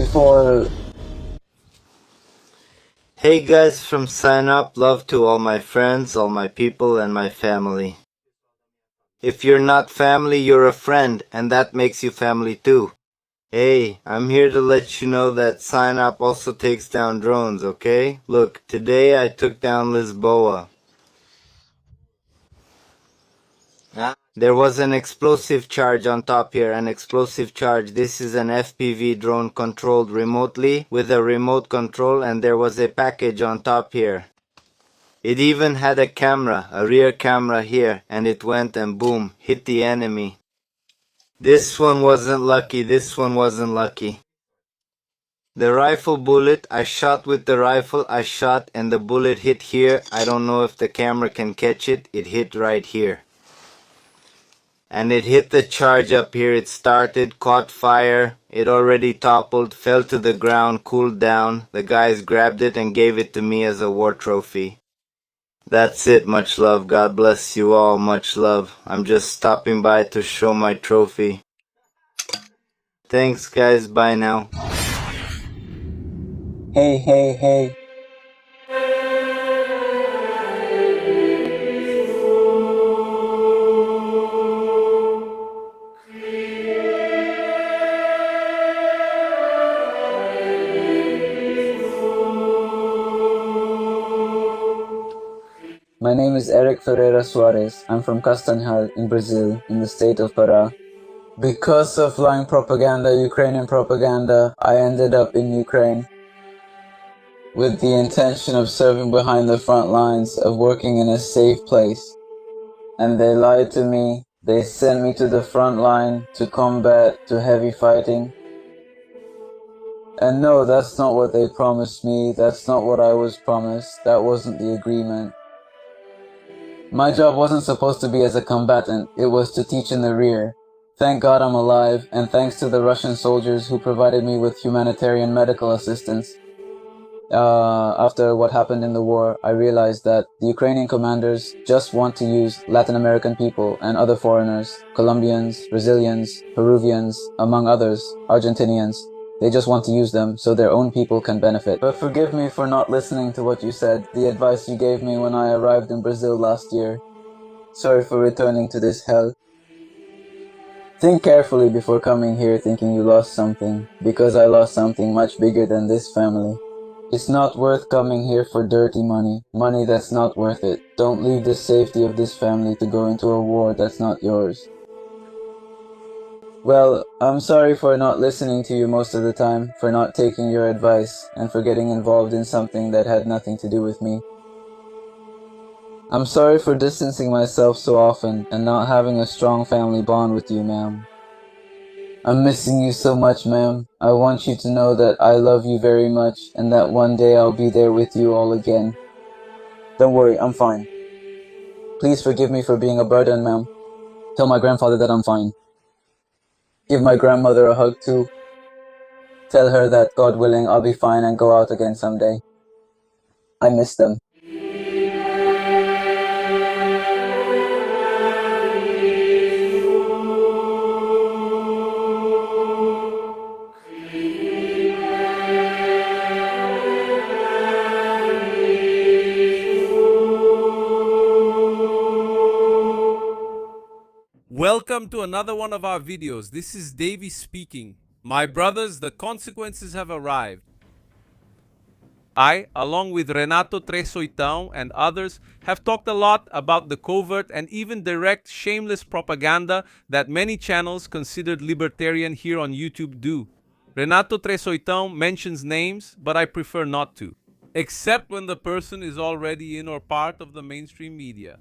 before. Hey guys from Sinop, love to all my friends, all my people, and my family. If you're not family, you're a friend, and that makes you family too. Hey, I'm here to let you know that Sinop also takes down drones, okay? Look, today I took down Lisboa. There was an explosive charge on top here, an explosive charge. This is an FPV drone controlled remotely with a remote control, and there was a package on top here. It even had a camera, a rear camera here, and it went and boom, hit the enemy. This one wasn't lucky, this one wasn't lucky. The rifle bullet, I shot with the rifle, I shot and the bullet hit here. I don't know if the camera can catch it, it hit right here. And it hit the charge up here, it started, caught fire, it already toppled, fell to the ground, cooled down. The guys grabbed it and gave it to me as a war trophy. That's it, much love, God bless you all, much love. I'm just stopping by to show my trophy. Thanks guys, bye now. Hey. My name is Eric Ferreira Soares. I'm from Castanhal in Brazil, in the state of Pará. Because of lying propaganda, Ukrainian propaganda, I ended up in Ukraine with the intention of serving behind the front lines, of working in a safe place. And they lied to me. They sent me to the front line to combat, to heavy fighting. And no, that's not what they promised me. That's not what I was promised. That wasn't the agreement. My job wasn't supposed to be as a combatant. It was to teach in the rear. Thank God I'm alive, and thanks to the Russian soldiers who provided me with humanitarian medical assistance. After what happened in the war, I realized that the Ukrainian commanders just want to use Latin American people and other foreigners, Colombians, Brazilians, Peruvians, among others, Argentinians. They just want to use them so their own people can benefit. But forgive me for not listening to what you said, the advice you gave me when I arrived in Brazil last year. Sorry for returning to this hell. Think carefully before coming here thinking you lost something, because I lost something much bigger than this family. It's not worth coming here for dirty money, money that's not worth it. Don't leave the safety of this family to go into a war that's not yours. Well, I'm sorry for not listening to you most of the time, for not taking your advice, and for getting involved in something that had nothing to do with me. I'm sorry for distancing myself so often and not having a strong family bond with you, ma'am. I'm missing you so much, ma'am. I want you to know that I love you very much and that one day I'll be there with you all again. Don't worry, I'm fine. Please forgive me for being a burden, ma'am. Tell my grandfather that I'm fine. Give my grandmother a hug too. Tell her that, God willing, I'll be fine and go out again someday. I miss them. Welcome to another one of our videos. This is Davey speaking. My brothers, the consequences have arrived. I, along with Renato Tresoitão and others, have talked a lot about the covert and even direct shameless propaganda that many channels considered libertarian here on YouTube do. Renato Tresoitão mentions names, but I prefer not to, except when the person is already in or part of the mainstream media.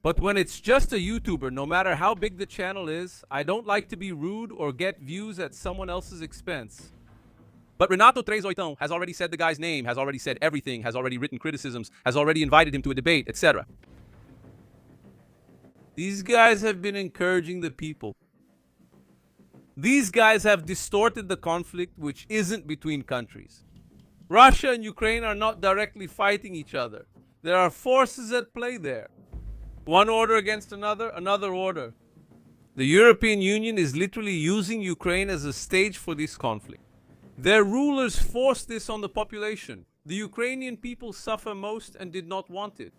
But when it's just a YouTuber, no matter how big the channel is, I don't like to be rude or get views at someone else's expense. But Renato Tresoitão has already said the guy's name, has already said everything, has already written criticisms, has already invited him to a debate, etc. These guys have been encouraging the people. These guys have distorted the conflict, which isn't between countries. Russia and Ukraine are not directly fighting each other. There are forces at play there. One order against another, another order. The European Union is literally using Ukraine as a stage for this conflict. Their rulers forced this on the population. The Ukrainian people suffer most and did not want it.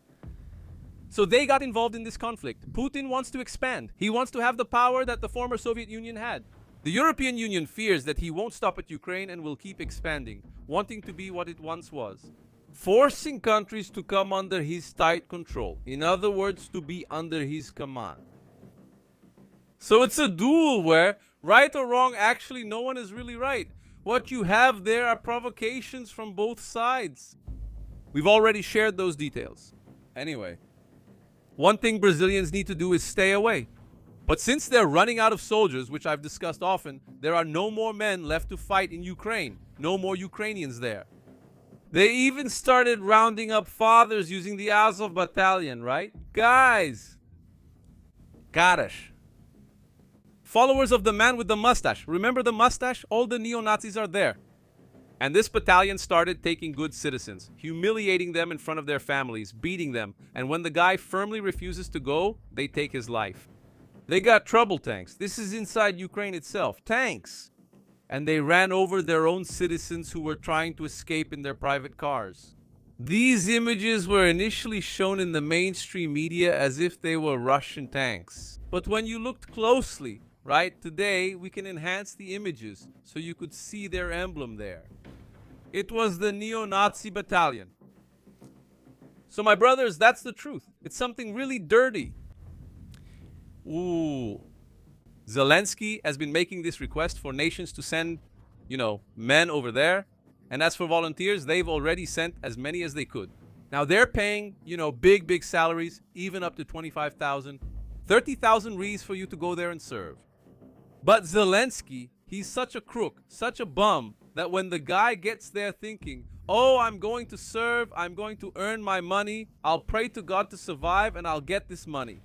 So they got involved in this conflict. Putin wants to expand. He wants to have the power that the former Soviet Union had. The European Union fears that he won't stop at Ukraine and will keep expanding, wanting to be what it once was. Forcing countries to come under his tight control. In other words, to be under his command. So it's a duel where, right or wrong, actually no one is really right. What you have there are provocations from both sides. We've already shared those details. Anyway, one thing Brazilians need to do is stay away. But since they're running out of soldiers, which I've discussed often, there are no more men left to fight in Ukraine. No more Ukrainians there. They even started rounding up fathers using the Azov battalion, right? Guys! Caras. Followers of the man with the mustache. Remember the mustache? All the neo-Nazis are there. And this battalion started taking good citizens, humiliating them in front of their families, beating them, and when the guy firmly refuses to go, they take his life. They got trouble tanks. This is inside Ukraine itself. Tanks! And they ran over their own citizens who were trying to escape in their private cars. These images were initially shown in the mainstream media as if they were Russian tanks. But when you looked closely, right, today we can enhance the images so you could see their emblem there. It was the neo-Nazi battalion. So my brothers, that's the truth. It's something really dirty. Ooh. Zelensky has been making this request for nations to send, men over there. And as for volunteers, they've already sent as many as they could. Now they're paying, big salaries, even up to 25,000, 30,000 reais for you to go there and serve. But Zelensky, he's such a crook, such a bum, that when the guy gets there thinking, oh, I'm going to serve, I'm going to earn my money, I'll pray to God to survive and I'll get this money.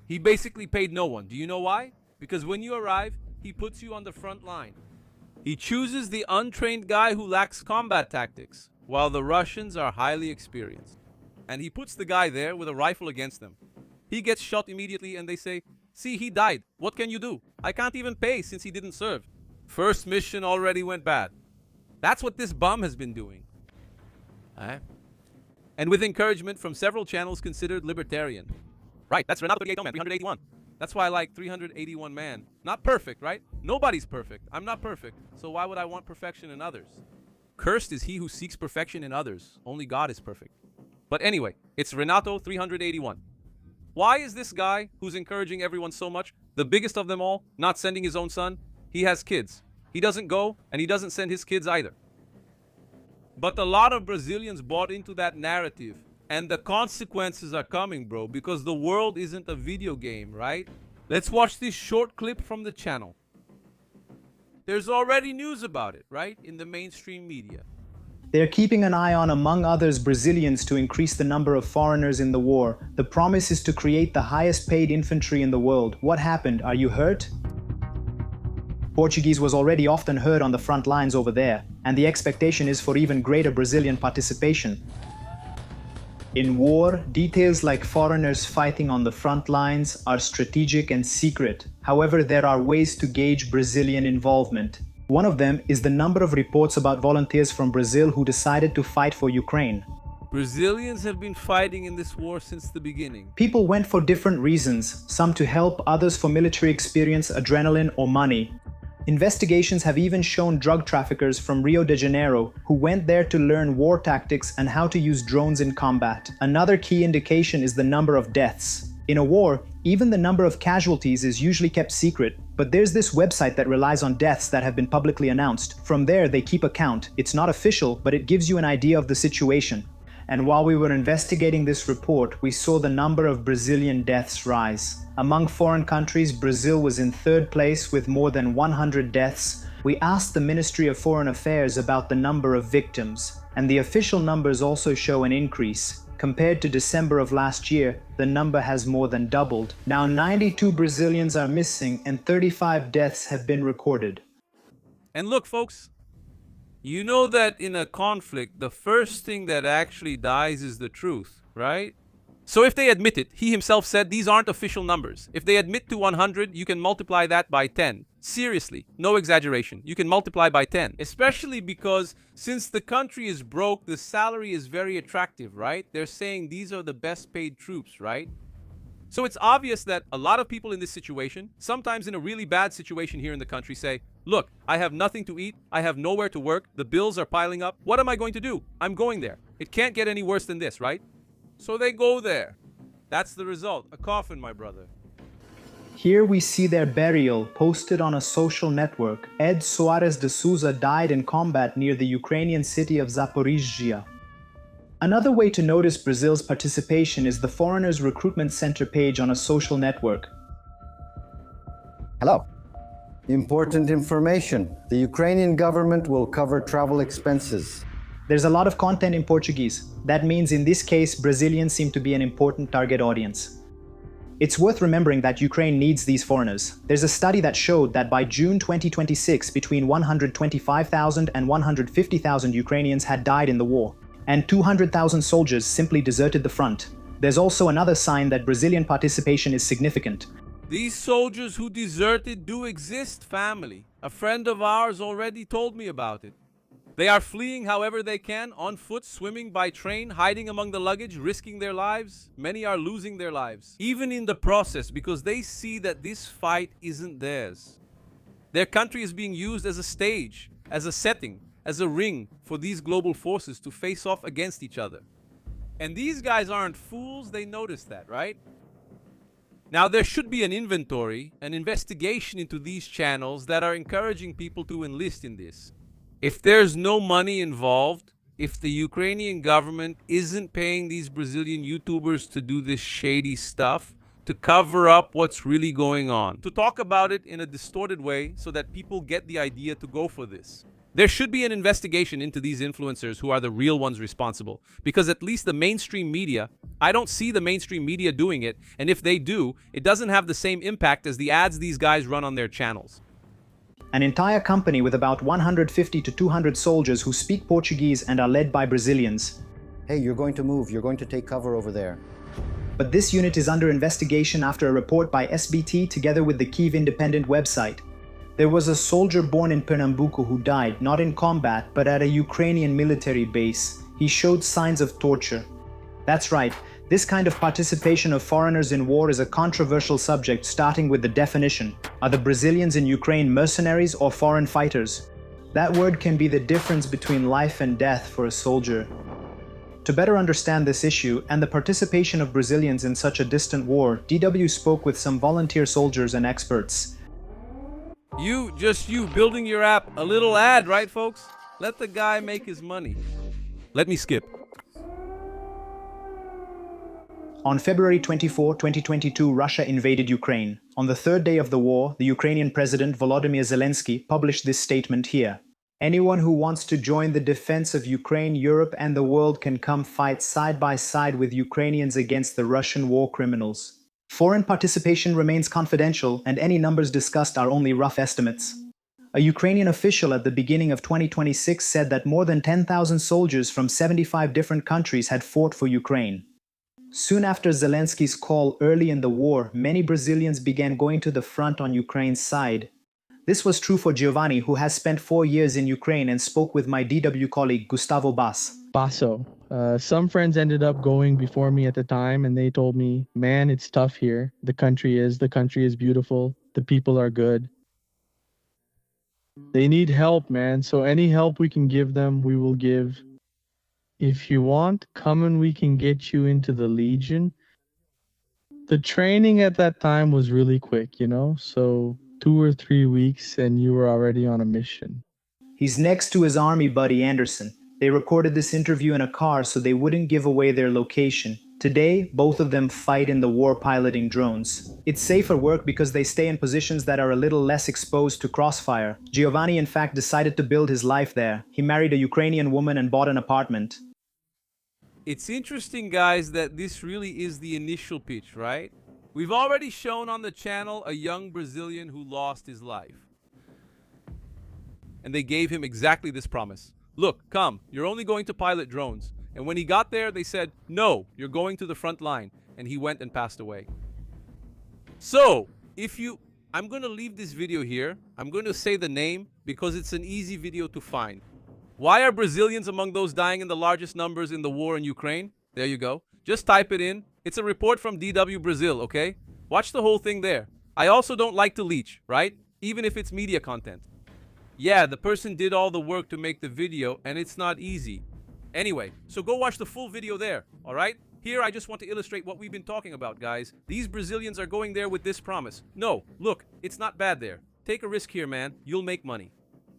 He basically paid no one. Do you know why? Because when you arrive, he puts you on the front line. He chooses the untrained guy who lacks combat tactics, while the Russians are highly experienced. And he puts the guy there with a rifle against them. He gets shot immediately and they say, see, he died. What can you do? I can't even pay since he didn't serve. First mission already went bad. That's what this bum has been doing. And with encouragement from several channels considered libertarian. Right, that's Renato 38 man, 381. That's why I like 381 man. Not perfect, right? Nobody's perfect. I'm not perfect. So why would I want perfection in others? Cursed is he who seeks perfection in others. Only God is perfect. But anyway, it's Renato 381. Why is this guy, who's encouraging everyone so much, the biggest of them all, not sending his own son? He has kids. He doesn't go, and he doesn't send his kids either. But a lot of Brazilians bought into that narrative. And the consequences are coming, bro, because the world isn't a video game, right? Let's watch this short clip from the channel. There's already news about it, right? In the mainstream media. They're keeping an eye on, among others, Brazilians to increase the number of foreigners in the war. The promise is to create the highest paid infantry in the world. What happened? Are you hurt? Portuguese was already often heard on the front lines over there, and the expectation is for even greater Brazilian participation. In war, details like foreigners fighting on the front lines are strategic and secret. However, there are ways to gauge Brazilian involvement. One of them is the number of reports about volunteers from Brazil who decided to fight for Ukraine. Brazilians have been fighting in this war since the beginning. People went for different reasons, some to help, others for military experience, adrenaline, or money. Investigations have even shown drug traffickers from Rio de Janeiro who went there to learn war tactics and how to use drones in combat. Another key indication is the number of deaths. In a war, even the number of casualties is usually kept secret, but there's this website that relies on deaths that have been publicly announced. From there, they keep a count. It's not official, but it gives you an idea of the situation. And while we were investigating this report, we saw the number of Brazilian deaths rise. Among foreign countries, Brazil was in third place with more than 100 deaths. We asked the Ministry of Foreign Affairs about the number of victims, and the official numbers also show an increase. Compared to December of last year, the number has more than doubled. Now 92 Brazilians are missing and 35 deaths have been recorded. And look, folks, you know that in a conflict, the first thing that actually dies is the truth, right? So if they admit it, he himself said these aren't official numbers. If they admit to 100, you can multiply that by 10. Seriously, no exaggeration. You can multiply by 10. Especially because since the country is broke, the salary is very attractive, right? They're saying these are the best paid troops, right? So it's obvious that a lot of people in this situation, sometimes in a really bad situation here in the country, say, look, I have nothing to eat, I have nowhere to work, the bills are piling up, what am I going to do? I'm going there. It can't get any worse than this, right? So they go there. That's the result. A coffin, my brother. Here we see their burial posted on a social network. Ed Soares de Souza died in combat near the Ukrainian city of Zaporizhzhia. Another way to notice Brazil's participation is the Foreigners Recruitment Center page on a social network. Hello. Important information. The Ukrainian government will cover travel expenses. There's a lot of content in Portuguese. That means in this case, Brazilians seem to be an important target audience. It's worth remembering that Ukraine needs these foreigners. There's a study that showed that by June 2026, between 125,000 and 150,000 Ukrainians had died in the war, and 200,000 soldiers simply deserted the front. There's also another sign that Brazilian participation is significant. These soldiers who deserted do exist, family. A friend of ours already told me about it. They are fleeing however they can, on foot, swimming by train, hiding among the luggage, risking their lives. Many are losing their lives, even in the process, because they see that this fight isn't theirs. Their country is being used as a stage, as a setting, as a ring for these global forces to face off against each other. And these guys aren't fools, they notice that, right? Now, there should be an inventory, an investigation into these channels that are encouraging people to enlist in this. If there's no money involved, if the Ukrainian government isn't paying these Brazilian YouTubers to do this shady stuff, to cover up what's really going on, to talk about it in a distorted way so that people get the idea to go for this. There should be an investigation into these influencers who are the real ones responsible, because at least the mainstream media, I don't see the mainstream media doing it, and if they do, it doesn't have the same impact as the ads these guys run on their channels. An entire company with about 150 to 200 soldiers who speak Portuguese and are led by Brazilians. Hey, you're going to move. You're going to take cover over there. But this unit is under investigation after a report by SBT together with the Kyiv Independent website. There was a soldier born in Pernambuco who died, not in combat, but at a Ukrainian military base. He showed signs of torture. That's right. This kind of participation of foreigners in war is a controversial subject, starting with the definition. Are the Brazilians in Ukraine mercenaries or foreign fighters? That word can be the difference between life and death for a soldier. To better understand this issue and the participation of Brazilians in such a distant war, DW spoke with some volunteer soldiers and experts. Just you, building your app. A little ad, right, folks? Let the guy make his money. Let me skip. On February 24, 2022, Russia invaded Ukraine. On the third day of the war, the Ukrainian President Volodymyr Zelensky published this statement here. Anyone who wants to join the defense of Ukraine, Europe, and the world can come fight side by side with Ukrainians against the Russian war criminals. Foreign participation remains confidential, and any numbers discussed are only rough estimates. A Ukrainian official at the beginning of 2026 said that more than 10,000 soldiers from 75 different countries had fought for Ukraine. Soon after Zelensky's call early in the war, many Brazilians began going to the front on Ukraine's side. This was true for Giovanni, who has spent 4 years in Ukraine and spoke with my DW colleague Gustavo Bass. Basso. Some friends ended up going before me at the time, and they told me, man, it's tough here. The country is beautiful. The people are good. They need help, man. So any help we can give them, we will give. If you want, come and we can get you into the Legion. The training at that time was really quick, so 2 or 3 weeks and you were already on a mission. He's next to his army buddy Anderson. They recorded this interview in a car so they wouldn't give away their location. Today, both of them fight in the war piloting drones. It's safer work because they stay in positions that are a little less exposed to crossfire. Giovanni, in fact, decided to build his life there. He married a Ukrainian woman and bought an apartment. It's interesting, guys, that this really is the initial pitch, right? We've already shown on the channel a young Brazilian who lost his life. And they gave him exactly this promise. Look, come, you're only going to pilot drones. And when he got there, they said, "No, you're going to the front line." And he went and passed away. So, I'm going to leave this video here. I'm going to say the name because it's an easy video to find. Why are Brazilians among those dying in the largest numbers in the war in Ukraine? There you go. Just type it in. It's a report from DW Brazil, okay? Watch the whole thing there. I also don't like to leech, right? Even if it's media content. Yeah, the person did all the work to make the video, and it's not easy. Anyway, so go watch the full video there, alright? Here, I just want to illustrate what we've been talking about, guys. These Brazilians are going there with this promise. No, look, it's not bad there. Take a risk here, man. You'll make money.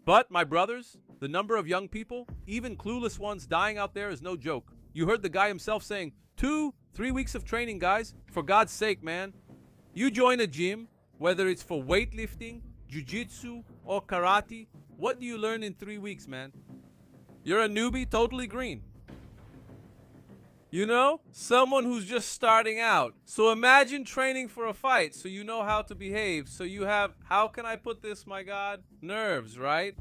But, my brothers, the number of young people, even clueless ones, dying out there is no joke. You heard the guy himself saying, 2-3 weeks of training, guys. For God's sake, man. You join a gym, whether it's for weightlifting, jiu-jitsu, or karate, what do you learn in 3 weeks, man? You're a newbie, totally green. You know, someone who's just starting out. So imagine training for a fight so you know how to behave. So you have, how can I put this, my God? Nerves, right?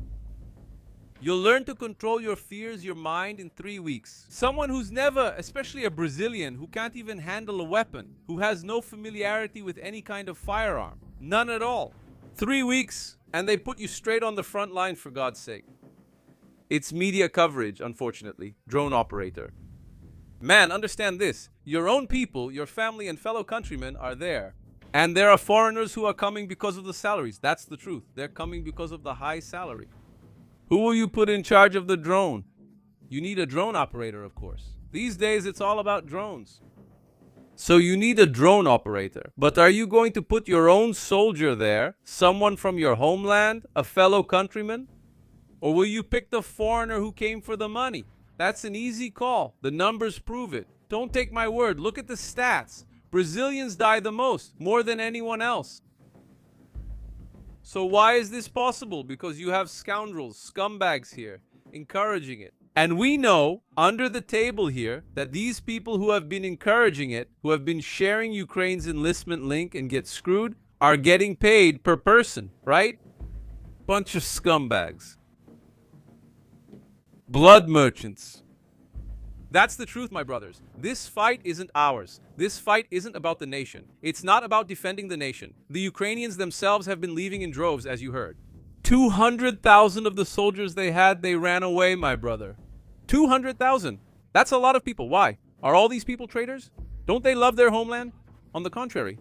You'll learn to control your fears, your mind in 3 weeks. Someone who's never, especially a Brazilian, who can't even handle a weapon, who has no familiarity with any kind of firearm. None at all. 3 weeks, and they put you straight on the front line, for God's sake. It's media coverage, unfortunately. Drone operator. Man, understand this. Your own people, your family and fellow countrymen are there. And there are foreigners who are coming because of the salaries. That's the truth. They're coming because of the high salary. Who will you put in charge of the drone? You need a drone operator, of course. These days, it's all about drones. So you need a drone operator. But are you going to put your own soldier there? Someone from your homeland? A fellow countryman? Or will you pick the foreigner who came for the money? That's an easy call. The numbers prove it. Don't take my word. Look at the stats. Brazilians die the most, more than anyone else. So why is this possible? Because you have scoundrels, scumbags here, encouraging it. And we know, under the table here, that these people who have been encouraging it, who have been sharing Ukraine's enlistment link and get screwed, are getting paid per person, right? Bunch of scumbags. Blood merchants. That's the truth, my brothers. This fight isn't ours. This fight isn't about the nation. It's not about defending the nation. The Ukrainians themselves have been leaving in droves, as you heard. 200,000 of the soldiers they had, they ran away, my brother. 200,000. That's a lot of people. Why? Are all these people traitors? Don't they love their homeland? On the contrary.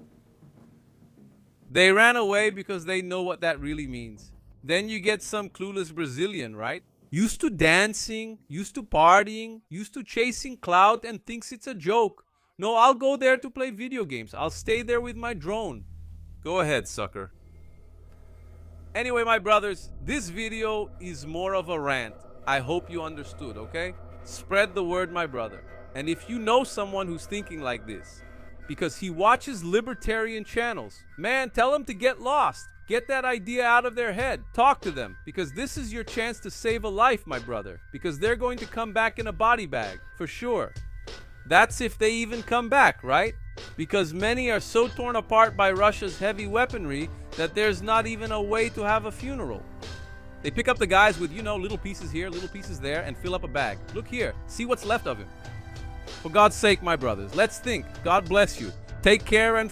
They ran away because they know what that really means. Then you get some clueless Brazilian, right? Used to dancing, used to partying, used to chasing clout and thinks it's a joke. No, I'll go there to play video games. I'll stay there with my drone. Go ahead, sucker. Anyway, my brothers, this video is more of a rant. I hope you understood, okay? Spread the word, my brother. And if you know someone who's thinking like this, because he watches libertarian channels, man, tell him to get lost. Get that idea out of their head. Talk to them, because this is your chance to save a life, my brother. Because they're going to come back in a body bag, for sure. That's if they even come back, right? Because many are so torn apart by Russia's heavy weaponry that there's not even a way to have a funeral. They pick up the guys with, you know, little pieces here, little pieces there, and fill up a bag. Look here, see what's left of him. For God's sake, my brothers, let's think. God bless you. Take care and